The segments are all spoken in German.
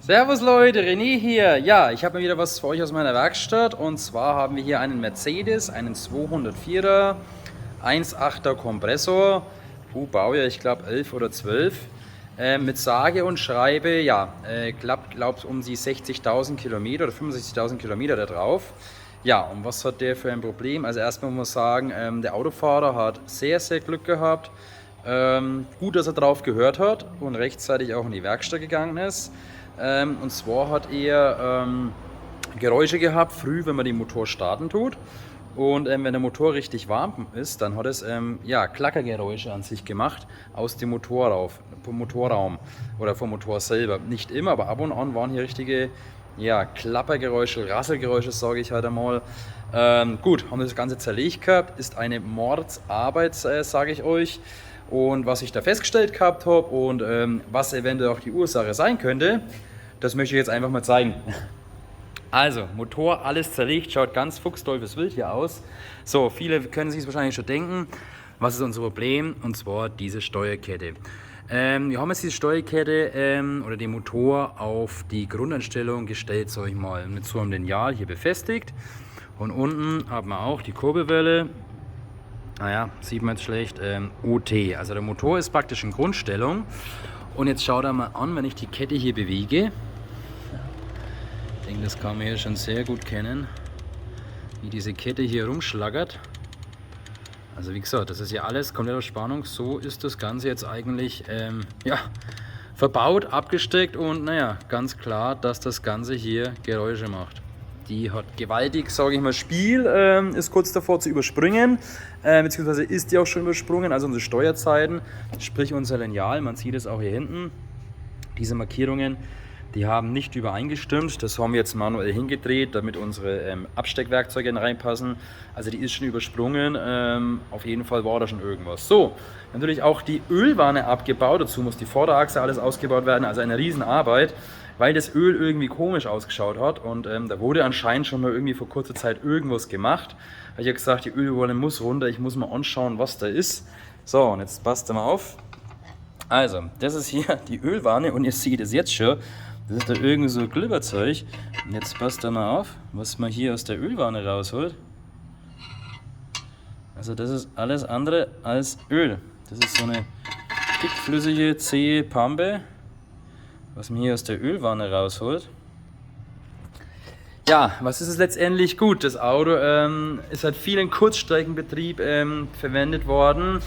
Servus Leute, René hier. Ja, ich habe mal wieder was für euch aus meiner Werkstatt. Und zwar haben wir hier einen Mercedes, einen 204er, 1.8er Kompressor, Baujahr, ich glaube 11 oder 12, mit sage und schreibe, ja, glaubt um die 60.000 Kilometer oder 65.000 Kilometer da drauf. Ja, und was hat der für ein Problem? Also erstmal muss man sagen, der Autofahrer hat sehr, sehr Glück gehabt. Gut, dass er drauf gehört hat und rechtzeitig auch in die Werkstatt gegangen ist. Und zwar hat er Geräusche gehabt, früh, wenn man den Motor starten tut. Und wenn der Motor richtig warm ist, dann hat es ja, Klackergeräusche an sich gemacht aus dem Motorraum oder vom Motor selber. Nicht immer, aber ab und an waren hier richtige, ja, Klappergeräusche, Rasselgeräusche, sage ich halt einmal. Gut, haben das Ganze zerlegt gehabt, ist eine Mordsarbeit, sage ich euch. Und was ich da festgestellt gehabt habe und was eventuell auch die Ursache sein könnte, das möchte ich jetzt einfach mal zeigen. Also, Motor, alles zerlegt, schaut ganz fuchsteufelswild hier aus. So, viele können sich es wahrscheinlich schon denken, was ist unser Problem? Und zwar diese Steuerkette. Wir haben jetzt diese Steuerkette oder den Motor auf die Grundeinstellung gestellt, sag ich mal, mit so einem Lineal hier befestigt. Und unten haben wir auch die Kurbelwelle. Naja, sieht man jetzt schlecht, OT. Also der Motor ist praktisch in Grundstellung. Und jetzt schaut er mal an, wenn ich die Kette hier bewege. Ich denke, das kann man hier schon sehr gut kennen, wie diese Kette hier rumschlagert. Also wie gesagt, das ist ja alles komplett auf Spannung. So ist das Ganze jetzt eigentlich ja, verbaut, abgesteckt und naja, ganz klar, dass das Ganze hier Geräusche macht. Die hat gewaltig, sage ich mal, Spiel, ist kurz davor zu überspringen, beziehungsweise ist die auch schon übersprungen, also unsere Steuerzeiten, sprich unser Lineal, man sieht es auch hier hinten, diese Markierungen, die haben nicht übereingestimmt, das haben wir jetzt manuell hingedreht, damit unsere Absteckwerkzeuge reinpassen, also die ist schon übersprungen, auf jeden Fall war da schon irgendwas. So, natürlich auch die Ölwanne abgebaut, dazu muss die Vorderachse alles ausgebaut werden, also eine Riesenarbeit, weil das Öl irgendwie komisch ausgeschaut hat und da wurde anscheinend schon mal irgendwie vor kurzer Zeit irgendwas gemacht. Ich habe gesagt, die Ölwanne muss runter, ich muss mal anschauen, was da ist. So, und jetzt passt mal auf. Also, das ist hier die Ölwanne und ihr seht es jetzt schon, das ist da irgendwie so Glibberzeug. Und jetzt passt mal auf, was man hier aus der Ölwanne rausholt. Also das ist alles andere als Öl. Das ist so eine dickflüssige, zähe Pampe, was man hier aus der Ölwanne rausholt. Ja, was ist es letztendlich? Gut, das Auto ist halt viel in Kurzstreckenbetrieb verwendet worden.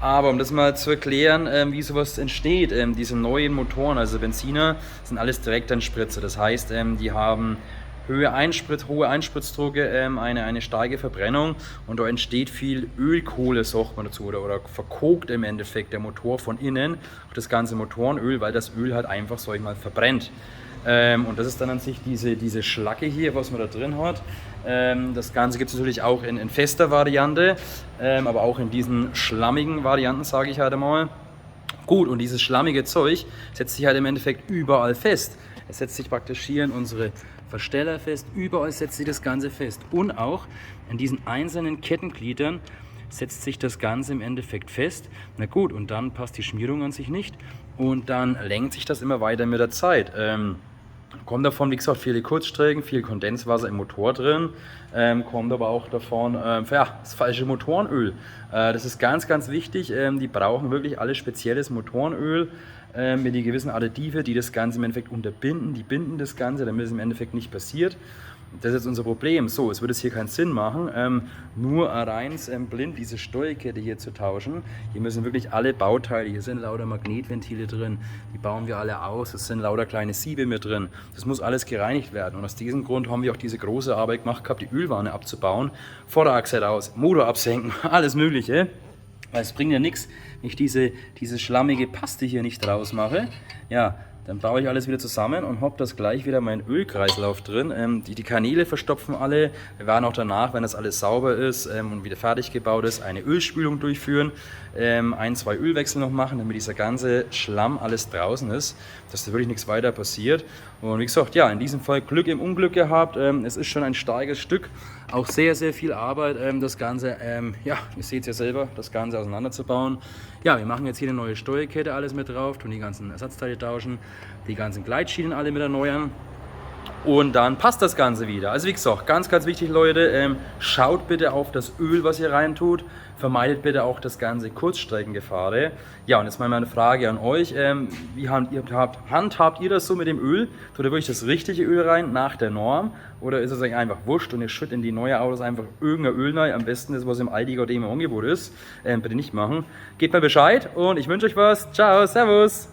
Aber um das mal zu erklären, wie sowas entsteht, diese neuen Motoren, also Benziner, sind alles Direkteinspritzer. Das heißt, die haben hohe Einspritzdrucke, eine starke Verbrennung und da entsteht viel Ölkohle, sagt man dazu, oder verkokt im Endeffekt der Motor von innen, auch das ganze Motorenöl, weil das Öl halt einfach, sag ich mal, verbrennt. Und das ist dann an sich diese Schlacke hier, was man da drin hat. Das Ganze gibt es natürlich auch in fester Variante, aber auch in diesen schlammigen Varianten, sage ich halt einmal. Gut, und dieses schlammige Zeug setzt sich halt im Endeffekt überall fest. Es setzt sich praktisch hier in unsere Versteller fest, überall setzt sich das Ganze fest. Und auch in diesen einzelnen Kettengliedern setzt sich das Ganze im Endeffekt fest. Na gut, und dann passt die Schmierung an sich nicht und dann lenkt sich das immer weiter mit der Zeit. Kommt davon, wie gesagt, viele Kurzstrecken, viel Kondenswasser im Motor drin, kommt aber auch davon, ja, das falsche Motorenöl. Das ist ganz, ganz wichtig, die brauchen wirklich alle spezielles Motorenöl mit den gewissen Additive, die das Ganze im Endeffekt unterbinden, die binden das Ganze, damit es im Endeffekt nicht passiert. Das ist jetzt unser Problem. So, es würde es hier keinen Sinn machen, nur rein blind diese Steuerkette hier zu tauschen. Hier müssen wirklich alle Bauteile, hier sind lauter Magnetventile drin, die bauen wir alle aus, es sind lauter kleine Siebe mit drin. Das muss alles gereinigt werden und aus diesem Grund haben wir auch diese große Arbeit gemacht gehabt, die Ölwanne abzubauen, Vorderachse raus, Motor absenken, alles mögliche. Weil es bringt ja nichts, wenn ich diese schlammige Paste hier nicht rausmache. Ja, dann baue ich alles wieder zusammen und habe das gleich wieder meinen Ölkreislauf drin. Die Kanäle verstopfen alle. Wir werden auch danach, wenn das alles sauber ist und wieder fertig gebaut ist, eine Ölspülung durchführen. 1-2 Ölwechsel noch machen, damit dieser ganze Schlamm alles draußen ist, dass da wirklich nichts weiter passiert. Und wie gesagt, ja, in diesem Fall Glück im Unglück gehabt. Es ist schon ein starkes Stück, Auch sehr, sehr viel Arbeit, das Ganze, ja, ihr seht es ja selber, das Ganze auseinanderzubauen. Ja, wir machen jetzt hier eine neue Steuerkette, alles mit drauf, tun die ganzen Ersatzteile tauschen, die ganzen Gleitschienen alle mit erneuern. Und dann passt das Ganze wieder. Also wie gesagt, ganz, ganz wichtig, Leute, schaut bitte auf das Öl, was ihr reintut. Vermeidet bitte auch das ganze Kurzstreckengefahre. Ja, und jetzt mal meine Frage an euch. Wie handhabt ihr das so mit dem Öl? Tut ihr wirklich das richtige Öl rein nach der Norm? Oder ist es euch einfach wurscht und ihr schüttet in die neuen Autos einfach irgendein Öl rein? Am besten das, was im Aldi oder im Angebot ist. Bitte nicht machen. Gebt mir Bescheid und ich wünsche euch was. Ciao, servus.